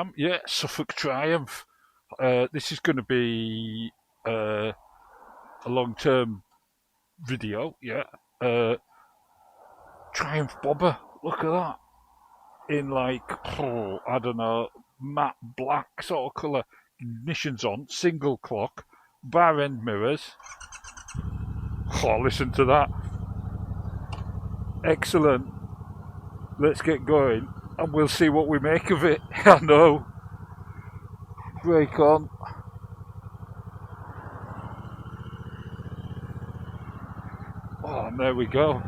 am. Yeah, Suffolk Triumph. This is going to be a long-term video. Yeah. Triumph bobber. Look at that. In like, I don't know, matte black sort of colour. Ignition's on. Single clock. Bar end mirrors. Oh, listen to that. Excellent. Let's get going and we'll see what we make of it. I know. Brake on. Oh, and there we go.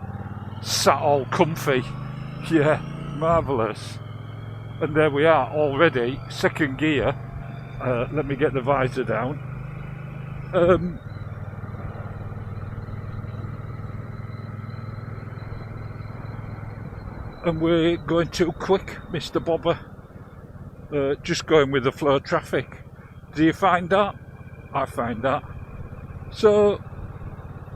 Sat all comfy. Yeah, marvellous. And there we are already, second gear. Let me get the visor down. And we're going too quick, Mr. Bobber. Just going with the flow of traffic. Do you find that? I find that. So,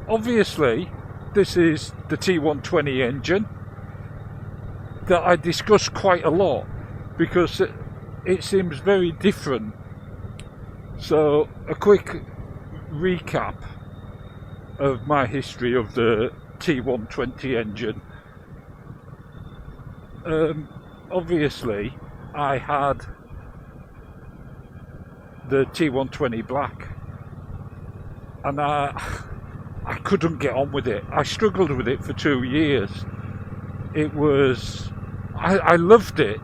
obviously, this is the T120 engine that I discuss quite a lot because it seems very different. So, a quick recap of my history of the T120 engine. Obviously, I had the T120 Black and I couldn't get on with it. I struggled with it for 2 years. It was... I loved it,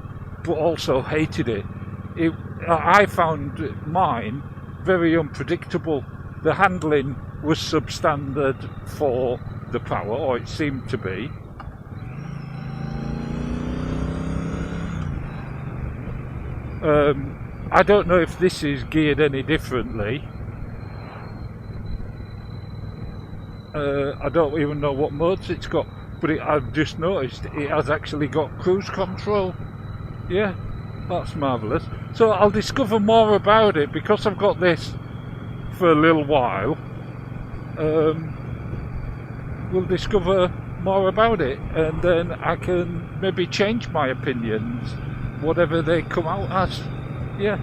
but also hated it. I found mine very unpredictable. The handling was substandard for the power, or it seemed to be. I don't know if this is geared any differently. I don't even know what modes it's got, but I've just noticed it has actually got cruise control. Yeah, that's marvellous. So I'll discover more about it because I've got this for a little while. We'll discover more about it and then I can maybe change my opinions, whatever they come out as. Yeah.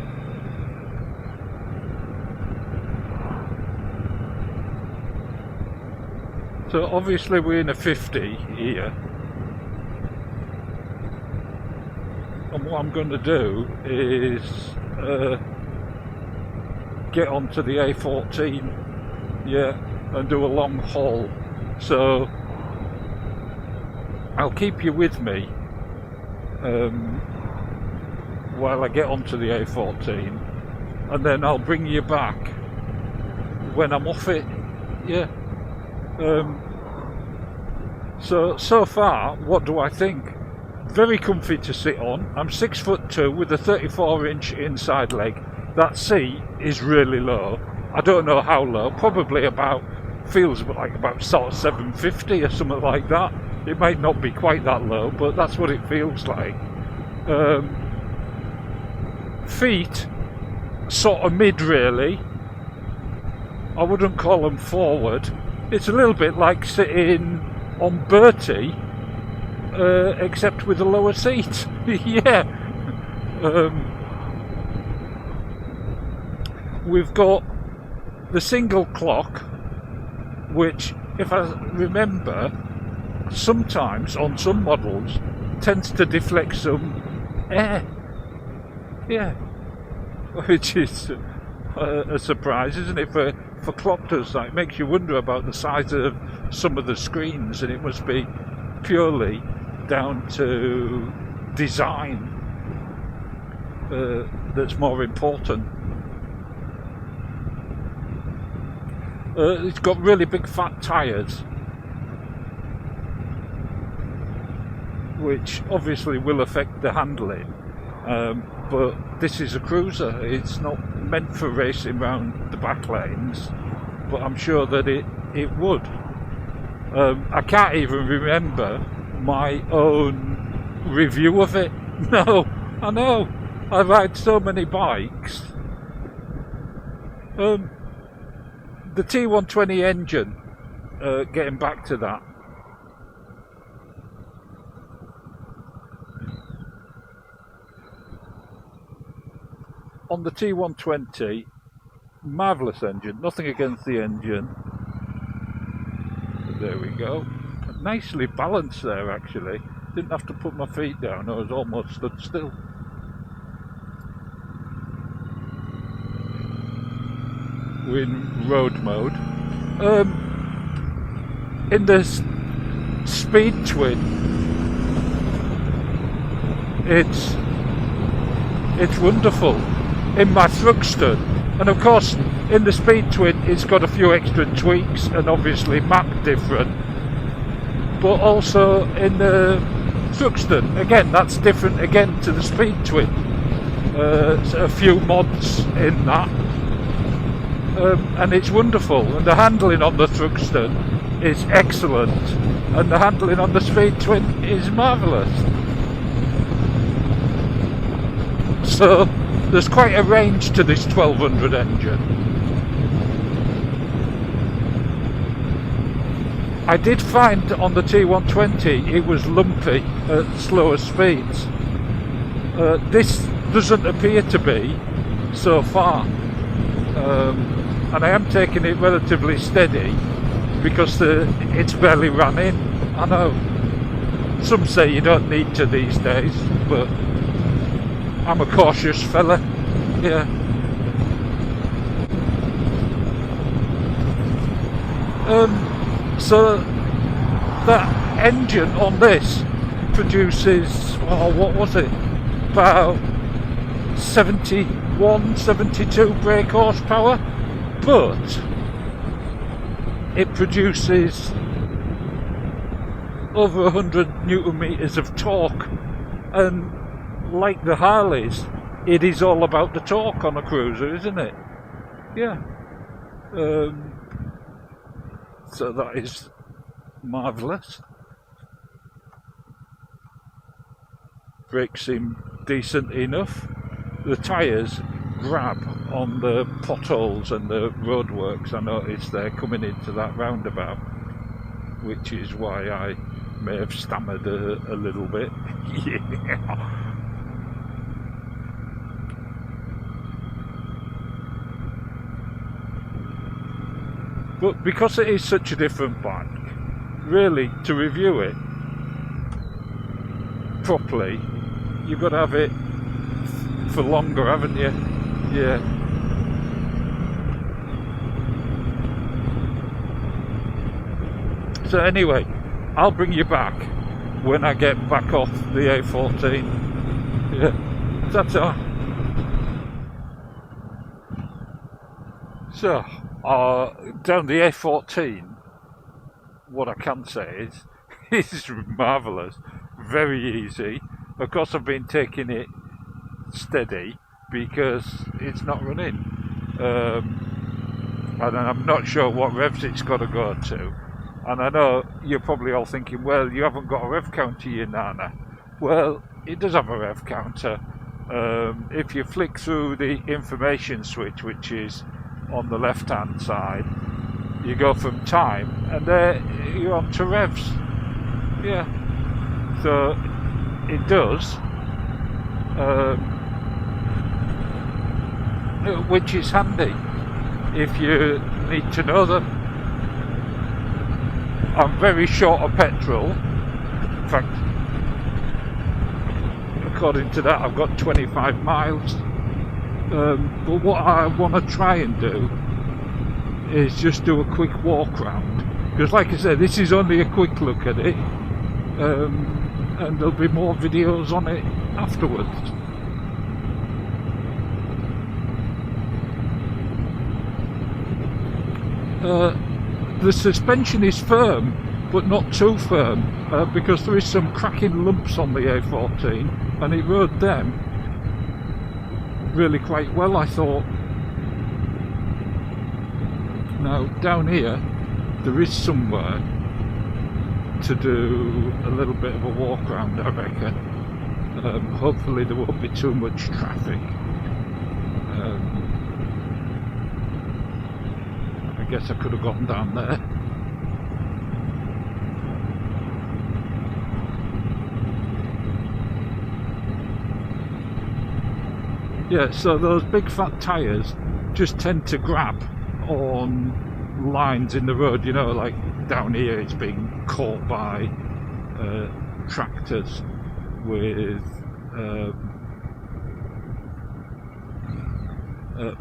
So obviously we're in a 50 here. And what I'm going to do is get onto the A14, yeah, and do a long haul. So I'll keep you with me while I get onto the A14, and then I'll bring you back when I'm off it. Yeah. So far, what do I think? Very comfy to sit on. I'm 6'2" with a 34-inch inside leg. That seat is really low. I don't know how low. Probably about, feels like about sort of 750 or something like that. It might not be quite that low, but that's what it feels like. Feet, sort of mid really. I wouldn't call them forward. It's a little bit like sitting on Bertie, except with a lower seat. Yeah. We've got the single clock, which, if I remember, sometimes on some models tends to deflect some air. Yeah. Which is a surprise, isn't it, for clockers? It makes you wonder about the size of some of the screens, and it must be purely down to design that's more important. It's got really big fat tyres, which obviously will affect the handling. But this is a cruiser. It's not meant for racing around the back lanes, but I'm sure that it would. I can't even remember my own review of it. No, I know. I ride so many bikes. The T120 engine, getting back to that. on the T120, marvellous engine, nothing against the engine. There we go. Nicely balanced there actually. Didn't have to put my feet down, I was almost stood still. We're in road mode. In this speed twin, it's wonderful. In my Thruxton, and of course in the speed twin it's got a few extra tweaks and obviously mapped different, but also in the Thruxton again that's different again to the speed twin. A few mods in that, and it's wonderful, and the handling on the Thruxton is excellent and the handling on the speed twin is marvellous. So there's quite a range to this 1200 engine. I did find on the T120 it was lumpy at slower speeds. This doesn't appear to be so far, and I am taking it relatively steady because it's barely run in. I know some say you don't need to these days, but I'm a cautious fella, yeah. So that engine on this produces, what was it, about 71, 72 brake horsepower, but it produces over 100 newton meters of torque, and like the Harleys, it is all about the torque on a cruiser, isn't it? Yeah. So that is marvellous. Brakes seem decent enough. The tyres grab on the potholes and the roadworks. I noticed they're coming into that roundabout, which is why I may have stammered a little bit. Yeah. But because it is such a different bike, really, to review it properly, you've got to have it for longer, haven't you? Yeah. So anyway, I'll bring you back when I get back off the A14. Yeah, that's all. So, down the A14, what I can say is, it's marvellous, very easy. Of course I've been taking it steady because it's not running. And I'm not sure what revs it's got to go to. And I know you're probably all thinking, well, you haven't got a rev counter, you Nana. Well, it does have a rev counter. If you flick through the information switch, which is on the left hand side, you go from time and there you're on to revs. Yeah, so it does, which is handy if you need to know them. I'm very short of petrol. In fact, according to that, I've got 25 miles. But what I want to try and do is just do a quick walk round, because like I said, this is only a quick look at it, and there'll be more videos on it afterwards. The suspension is firm, but not too firm, because there is some cracking lumps on the A14, and it rode them really quite well, I thought. Now down here there is somewhere to do a little bit of a walk round, I reckon. Hopefully there won't be too much traffic. I guess I could have gone down there. Yeah, so those big fat tyres just tend to grab on lines in the road, you know, like down here it's being caught by tractors with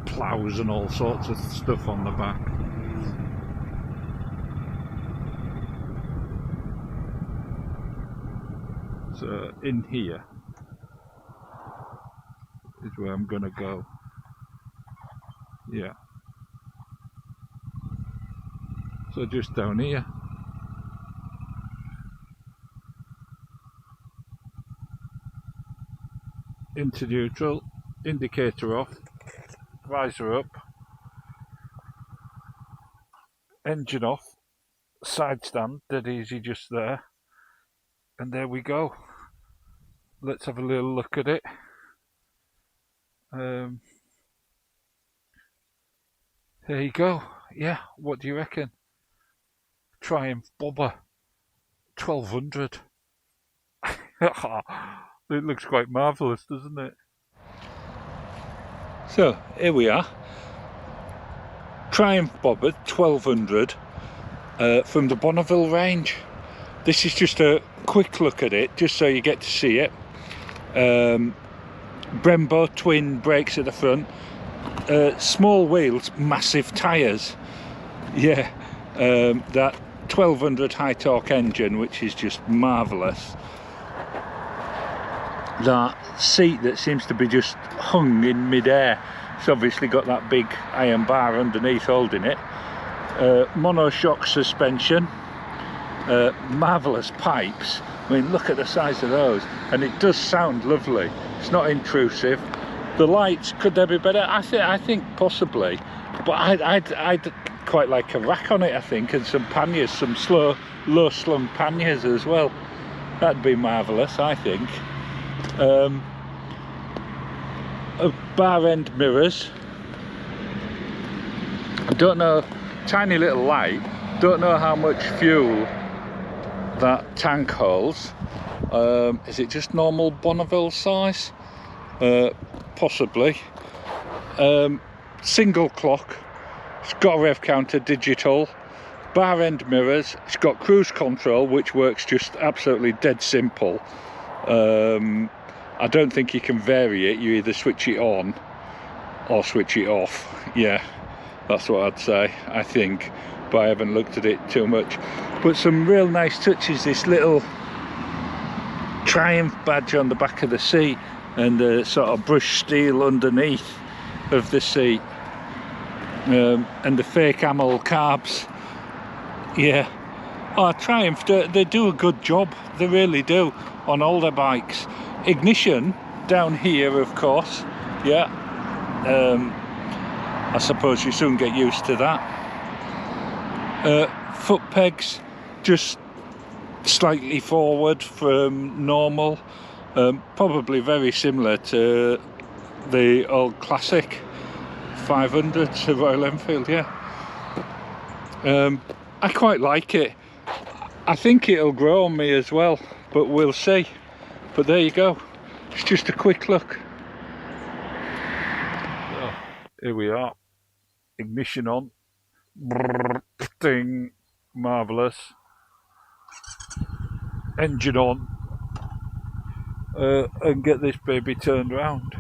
ploughs and all sorts of stuff on the back. So in here is where I'm gonna go. Yeah. So just down here. Into neutral, indicator off, visor up, engine off, side stand, dead easy just there. And there we go. Let's have a little look at it. There you go. Yeah, what do you reckon? Triumph Bobber 1200. It looks quite marvellous, doesn't it? So here we are. Triumph Bobber 1200 from the Bonneville range. This is just a quick look at it, just so you get to see it. Brembo twin brakes at the front, small wheels, massive tyres. Yeah, that 1200 high torque engine, which is just marvellous. That seat that seems to be just hung in mid-air. It's obviously got that big iron bar underneath holding it. Monoshock suspension. Marvellous pipes. I mean, look at the size of those, and it does sound lovely. It's not intrusive. The lights, could they be better? I think possibly, but I'd quite like a rack on it, I think, and some panniers, some low slung panniers as well. That'd be marvellous, I think. Bar end mirrors. I don't know, tiny little light. Don't know how much fuel that tank holds. Is it just normal Bonneville size? Possibly. Single clock. It's got a rev counter, digital. Bar end mirrors. It's got cruise control, which works just absolutely dead simple. I don't think you can vary it. You either switch it on or switch it off. Yeah, that's what I'd say, I think, but I haven't looked at it too much. But some real nice touches, this little Triumph badge on the back of the seat, and the sort of brushed steel underneath of the seat, and the fake amel carbs. Yeah, oh, Triumph, they do a good job, they really do, on all their bikes. Ignition down here, of course. Yeah, I suppose you soon get used to that. Foot pegs just slightly forward from normal, probably very similar to the old classic 500s of Royal Enfield. Yeah, I quite like it. I think it'll grow on me as well, but we'll see. But there you go, it's just a quick look. Oh, here we are, ignition on, ding, marvellous, engine on, and get this baby turned round,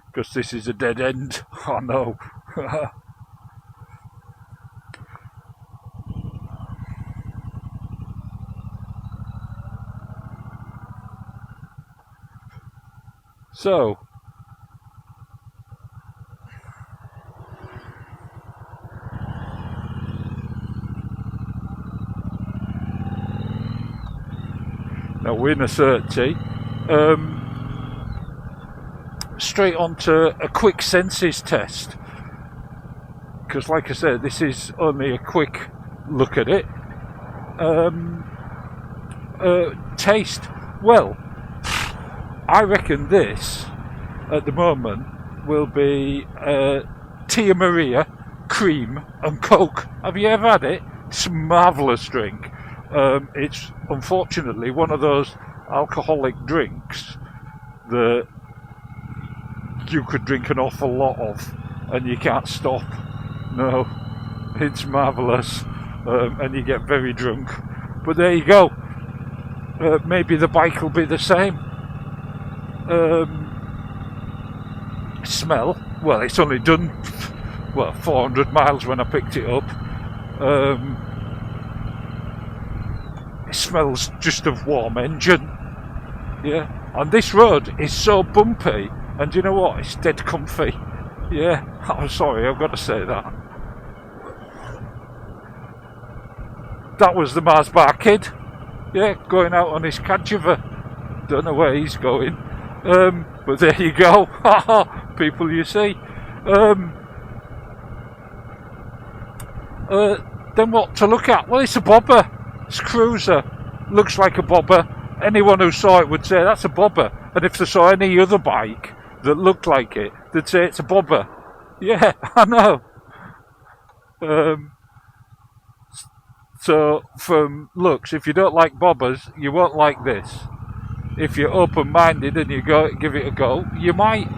because this is a dead end. Oh no. So, now we're in a 30. Straight on to a quick senses test, because like I said, this is only a quick look at it. Taste, well, I reckon this at the moment will be Tia Maria, cream and Coke. Have you ever had it? It's a marvellous drink. It's unfortunately one of those alcoholic drinks that you could drink an awful lot of, and you can't stop. No, it's marvellous, and you get very drunk. But there you go. Maybe the bike will be the same. Smell, well, it's only done 400 miles when I picked it up. It smells just of warm engine. Yeah, and this road is so bumpy, and you know what, it's dead comfy. Yeah, I'm sorry, I've got to say that. That was the Mars Bar Kid. Yeah, going out on his cadger. Don't know where he's going. But there you go. People you see. Then what to look at? Well, it's a bobber. It's a cruiser. Looks like a bobber. Anyone who saw it would say that's a bobber. And if they saw any other bike that looked like it, they'd say it's a bobber. Yeah, I know. So, from looks, if you don't like bobbers, you won't like this. If you're open-minded and you go give it a go, you might.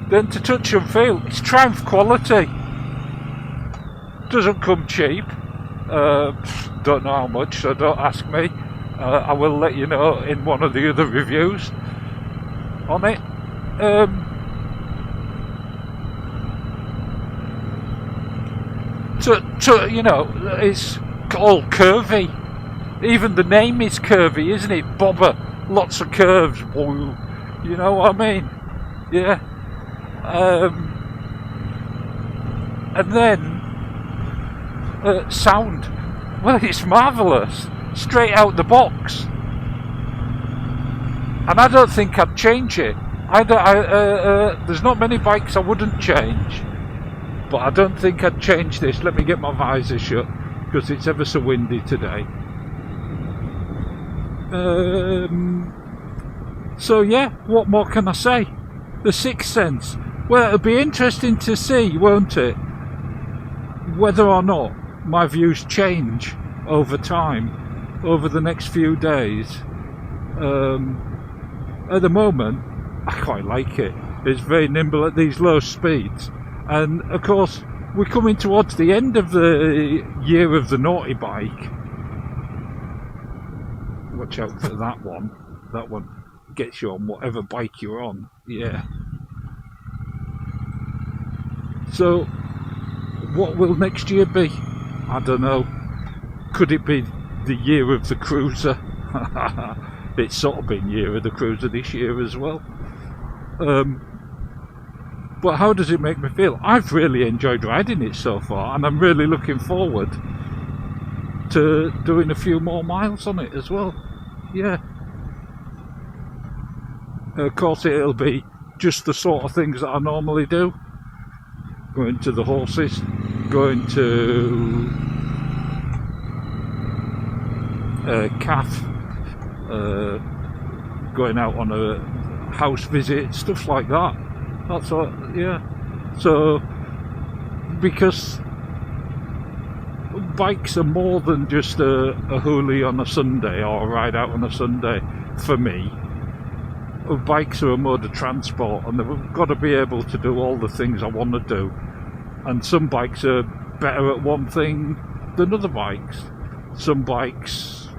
Then to touch and feel, it's Triumph quality. Doesn't come cheap. Don't know how much, so don't ask me. I will let you know in one of the other reviews on it. You know, it's all curvy. Even the name is curvy, isn't it? Bobber, lots of curves. You know what I mean? Yeah. And then sound. Well, it's marvellous. Straight out the box. And I don't think I'd change it. There's not many bikes I wouldn't change. But I don't think I'd change this. Let me get my visor shut, because it's ever so windy today. So yeah, what more can I say? The Sixth Sense. Well, it'll be interesting to see, won't it, whether or not my views change over time, over the next few days. At the moment, I quite like it. It's very nimble at these low speeds. And of course, we're coming towards the end of the year of the naughty bike. Watch out for that one. That one gets you on whatever bike you're on. Yeah. So, what will next year be? I don't know. Could it be the year of the cruiser? It's sort of been year of the cruiser this year as well. But how does it make me feel? I've really enjoyed riding it so far, and I'm really looking forward to doing a few more miles on it as well. Yeah. Of course, it'll be just the sort of things that I normally do. Going to the horses, going to calf, going out on a house visit, stuff like that. That's what, yeah. So, because bikes are more than just a hoolie on a Sunday or a ride out on a Sunday for me. Bikes are a mode of transport, and they've got to be able to do all the things I want to do. And some bikes are better at one thing than other bikes. Some bikes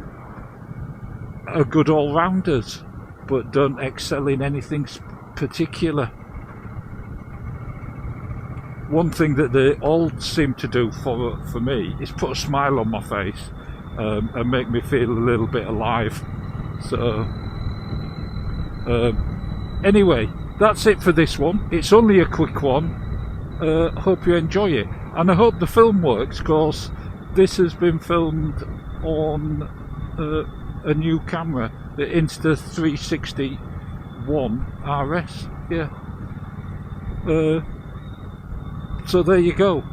are good all-rounders, but don't excel in anything particular. One thing that they all seem to do for me is put a smile on my face and make me feel a little bit alive. So anyway, that's it for this one. It's only a quick one. Hope you enjoy it, and I hope the film works, because this has been filmed on a new camera, the Insta360 RS. Yeah. So there you go.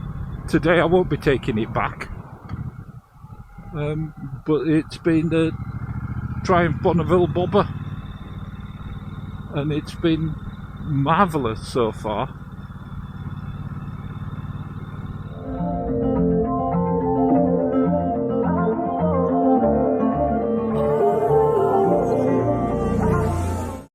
Today I won't be taking it back, but it's been the Triumph Bonneville bobber, and it's been marvellous so far.